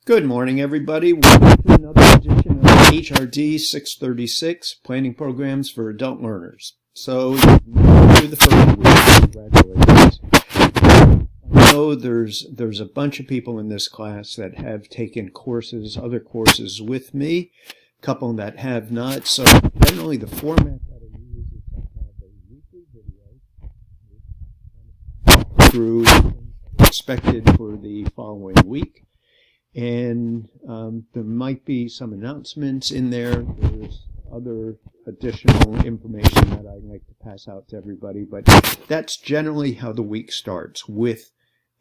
Good morning, everybody. Welcome to another edition of HRD 636, Planning Programs for Adult Learners. So, through the first week, congratulations. I know there's a bunch of people in this class that have taken other courses with me, a couple that have not. So, generally the format that I use is I have a weekly video through expected for the following week. And there might be some announcements in there. There's other additional information that I'd like to pass out to everybody, but that's generally how the week starts, with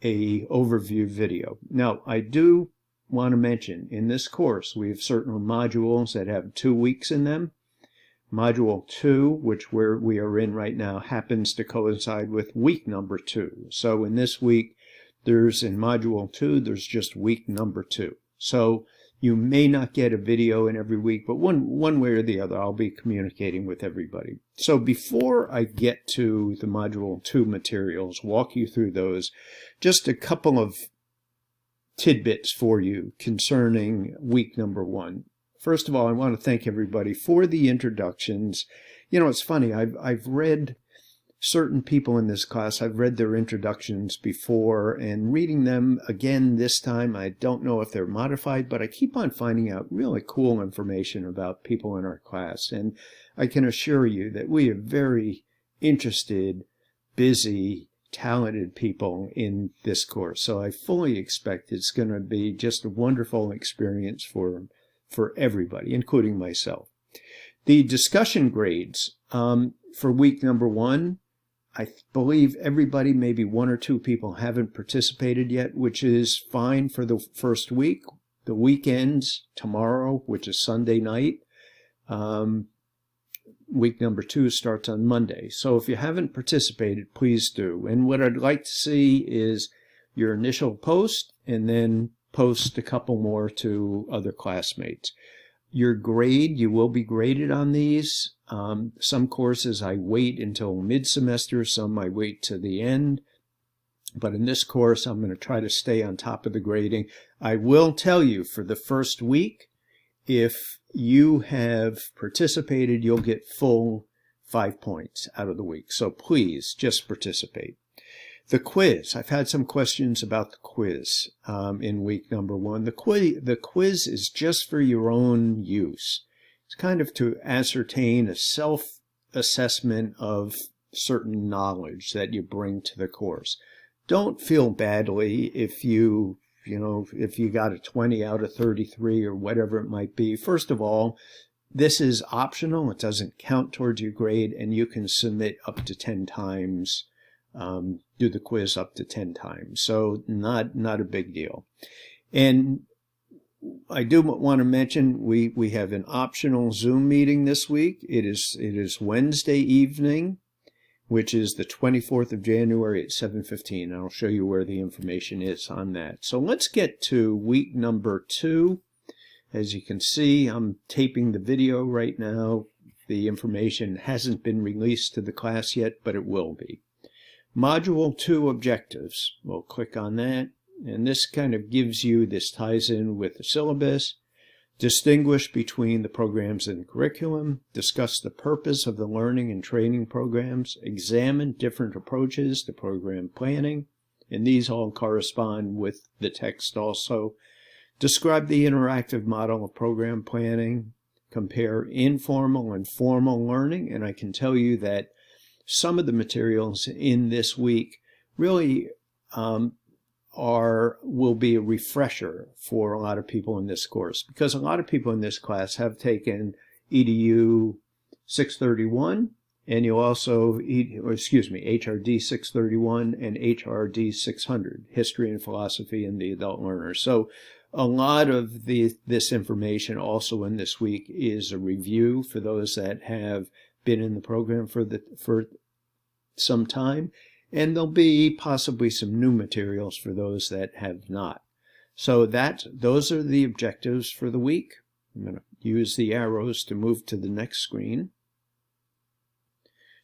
a overview video. Now, I do want to mention, in this course, we have certain modules that have 2 weeks in them. Module 2, which we are in right now, happens to coincide with week number 2. So in this week, in Module 2, there's just week number 2. So you may not get a video in every week, but one way or the other, I'll be communicating with everybody. So before I get to the Module 2 materials, walk you through those, just a couple of tidbits for you concerning week number 1. First of all, I want to thank everybody for the introductions. You know, it's funny, I've read certain people in this class, I've read their introductions before, and reading them again this time, I don't know if they're modified, but I keep on finding out really cool information about people in our class. And I can assure you that we have very interested, busy, talented people in this course. So I fully expect it's going to be just a wonderful experience for everybody, including myself. The discussion grades for week number 1, I believe everybody, maybe 1 or 2 people, haven't participated yet, which is fine for the first week. The week ends tomorrow, which is Sunday night. Week number 2 starts on Monday. So if you haven't participated, please do. And what I'd like to see is your initial post, and then post a couple more to other classmates. Your grade, you will be graded on these. Some courses I wait until mid-semester, some I wait to the end. But in this course, I'm going to try to stay on top of the grading. I will tell you, for the first week, if you have participated, you'll get full 5 points out of the week. So please, just participate. The quiz. I've had some questions about the quiz in week number 1. The quiz is just for your own use. It's kind of to ascertain a self-assessment of certain knowledge that you bring to the course. Don't feel badly if you got a 20 out of 33 or whatever it might be. First of all, this is optional. It doesn't count towards your grade, and you can submit up to 10 times. Do the quiz up to 10 times. So not a big deal. And I do want to mention we have an optional Zoom meeting this week. It is Wednesday evening, which is the 24th of January at 7:15. I'll show you where the information is on that. So let's get to week number 2. As you can see, I'm taping the video right now. The information hasn't been released to the class yet, but it will be. Module 2 objectives. We'll click on that, and this kind of ties in with the syllabus. Distinguish between the programs and curriculum. Discuss the purpose of the learning and training programs. Examine different approaches to program planning, and these all correspond with the text also. Describe the interactive model of program planning. Compare informal and formal learning, and I can tell you that some of the materials in this week really will be a refresher for a lot of people in this course, because a lot of people in this class have taken EDU 631, and you also, HRD 631 and HRD 600, History and Philosophy in the Adult Learner. So a lot of this information also in this week is a review for those that have been in the program for some time, and there'll be possibly some new materials for those that have not. So those are the objectives for the week. I'm going to use the arrows to move to the next screen.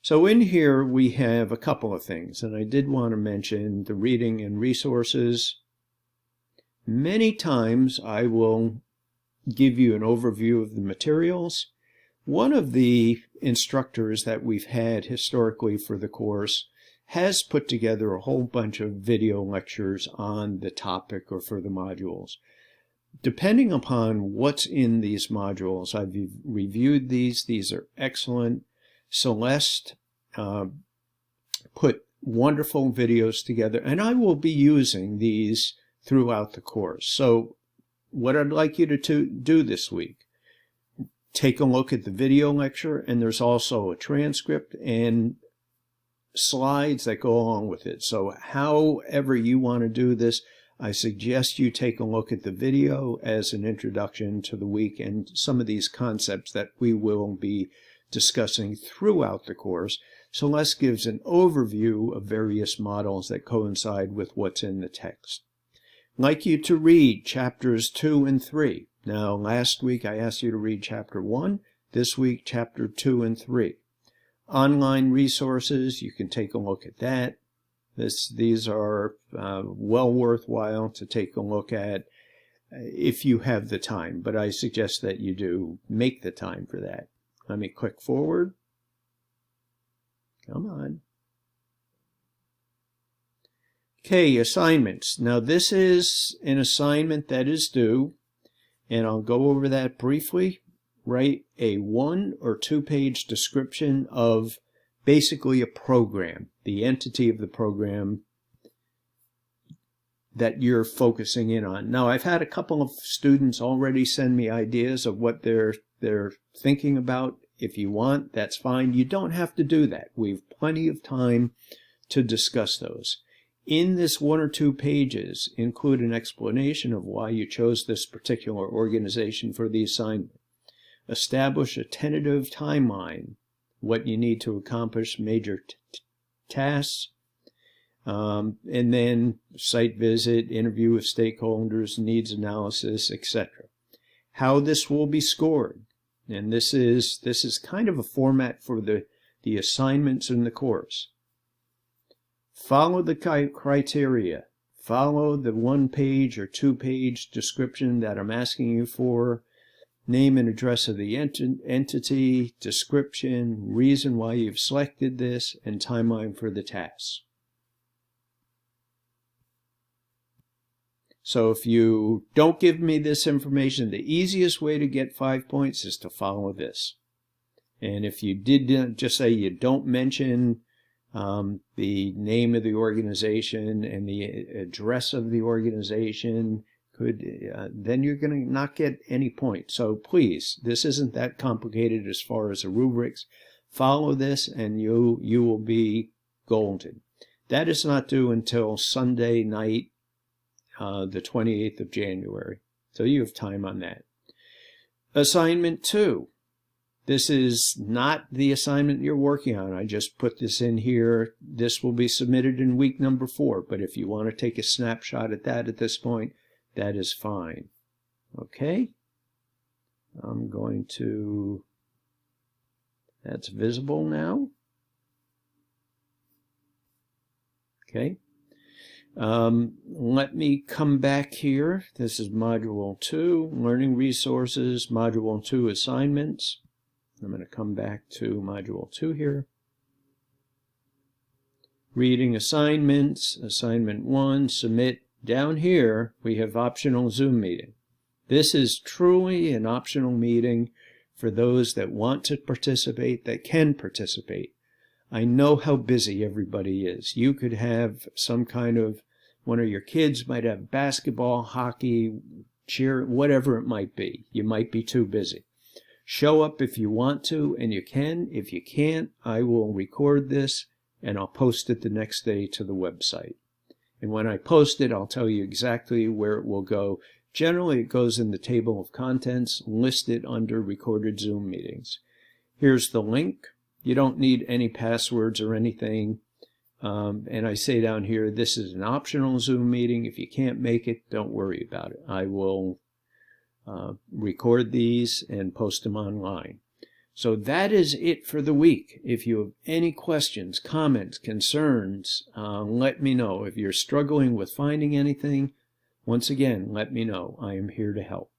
So in here we have a couple of things, and I did want to mention the reading and resources. Many times I will give you an overview of the materials. One of the instructors that we've had historically for the course has put together a whole bunch of video lectures on the topic or for the modules. Depending upon what's in these modules, I've reviewed these. These are excellent. Celeste put wonderful videos together, and I will be using these throughout the course. So what I'd like you to do this week, take a look at the video lecture, and there's also a transcript and slides that go along with it. So however you want to do this, I suggest you take a look at the video as an introduction to the week and some of these concepts that we will be discussing throughout the course. Celeste gives an overview of various models that coincide with what's in the text. I'd like you to read chapters 2 and 3. Now, last week I asked you to read chapter 1. This week, chapter 2 and 3. Online resources, you can take a look at that. These are well worthwhile to take a look at if you have the time, but I suggest that you do make the time for that. Let me click forward. Come on. Okay, assignments. Now this is an assignment that is due, and I'll go over that briefly. Write a 1 or 2 page description of basically a program, the entity of the program that you're focusing in on. Now, I've had a couple of students already send me ideas of what they're thinking about. If you want, that's fine. You don't have to do that. We've plenty of time to discuss those. In this 1 or 2 pages, include an explanation of why you chose this particular organization for the assignment. Establish a tentative timeline, what you need to accomplish, major tasks, and then site visit, interview with stakeholders, needs analysis, etc. How this will be scored. And this is kind of a format for the assignments in the course. Follow the criteria. Follow the 1 page or 2 page description that I'm asking you for. Name and address of the entity, description, reason why you've selected this, and timeline for the task. So if you don't give me this information, the easiest way to get 5 points is to follow this. And if you did just say you don't mention the name of the organization and the address of the organization, then you're going to not get any points. So please, this isn't that complicated as far as the rubrics. Follow this and you will be golden. That is not due until Sunday night, the 28th of January. So you have time on that. Assignment 2. This is not the assignment you're working on. I just put this in here. This will be submitted in week number 4. But if you want to take a snapshot at that at this point, that is fine. Okay? I'm going to... That's visible now. Okay. Let me come back here. This is Module 2, Learning Resources, Module 2, Assignments. I'm going to come back to Module 2 here. Reading Assignments, Assignment 1, Submit. Down here, we have Optional Zoom Meeting. This is truly an optional meeting for those that want to participate, that can participate. I know how busy everybody is. You could have some kind of, one of your kids might have basketball, hockey, cheer, whatever it might be. You might be too busy. Show up if you want to, and you can. If you can't, I will record this, and I'll post it the next day to the website. And when I post it, I'll tell you exactly where it will go. Generally, it goes in the table of contents, listed under recorded Zoom meetings. Here's the link. You don't need any passwords or anything. And I say down here, this is an optional Zoom meeting. If you can't make it, don't worry about it. I will record these and post them online. So that is it for the week. If you have any questions, comments, concerns, let me know. If you're struggling with finding anything, once again, let me know. I am here to help.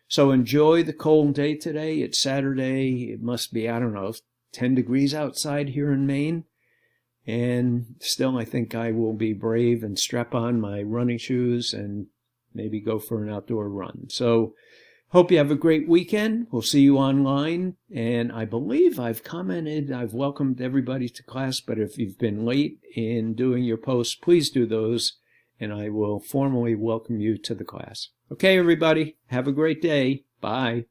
So enjoy the cold day today. It's Saturday. It must be, I don't know, 10 degrees outside here in Maine. And still, I think I will be brave and strap on my running shoes and maybe go for an outdoor run. So hope you have a great weekend. We'll see you online. And I believe I've welcomed everybody to class, but if you've been late in doing your posts, please do those, and I will formally welcome you to the class. Okay, everybody, have a great day. Bye.